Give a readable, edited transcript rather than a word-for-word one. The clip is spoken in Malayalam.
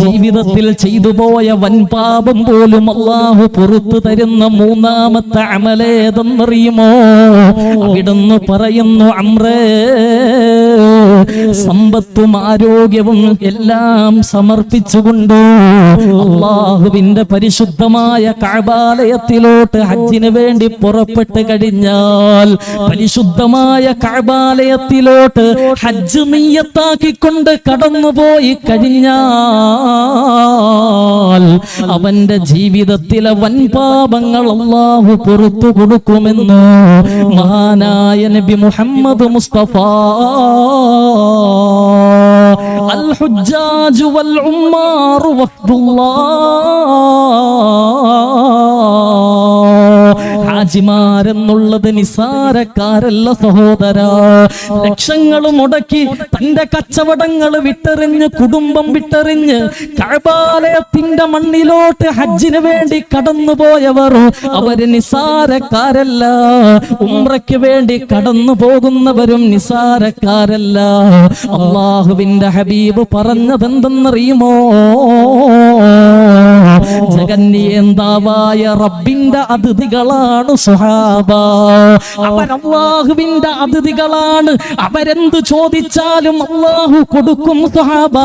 ജീവിതത്തിൽ ചെയ്തു പോയ വൻപാപം പോലും അല്ലാഹു പുറത്തു തരുന്ന മൂന്നാമത്തെ അമലേതെന്നറിയുമോ? അവിടുന്ന് പറയുന്നു, അംറേ, സമ്പത്തും ആരോഗ്യവും എല്ലാം സമർപ്പിച്ചുകൊണ്ട് അല്ലാഹുവിന്റെ പരിശുദ്ധമായ കഅബാലയത്തിലോട്ട് ഹജ്ജിന് വേണ്ടി പുറപ്പെട്ട് കഴിഞ്ഞാൽ, പരിശുദ്ധമായ കഅബാലയത്തിലോട്ട് ഹജ്ജ് നിയ്യത്താക്കിക്കൊണ്ട് കടന്നുപോയി കഴിഞ്ഞാൽ അവന്റെ ജീവിതത്തിലെ വൻപാപങ്ങൾ അല്ലാഹു പുറത്തു കൊടുക്കുമെന്ന് മഹാനായ നബി മുഹമ്മദ് മുസ്തഫ. അൽ ഹുജ്ജാജു വൽ ഉമ്മാറു വഫ്ദുല്ലാഹ്. ഹാജിമാരെന്നുള്ളത് നിസാരക്കാരല്ല സഹോദരാ. ലക്ഷങ്ങൾ മുടക്കി തന്റെ കച്ചവടങ്ങൾ വിട്ടെറിഞ്ഞ്, കുടുംബം വിട്ടെറിഞ്ഞ് കഅബാലയത്തിന്റെ മണ്ണിലോട്ട് ഹജ്ജിന് വേണ്ടി കടന്നുപോയവർ അവര് നിസാരക്കാരല്ല. ഉംറയ്ക്ക് വേണ്ടി കടന്നു പോകുന്നവരും നിസാരക്കാരല്ല. അല്ലാഹുവിന്റെ ഹബീബ് പറഞ്ഞതെന്തെന്നറിയുമോ? ജഗന്നിയന്താവായ റബ്ബിന്റെ അതിഥികളാണ് സുഹാബ. അവർ അല്ലാഹുവിന്റെ അതിഥികളാണ്. അവരെന്ത് ചോദിച്ചാലും അല്ലാഹു കൊടുക്കും സുഹാബ.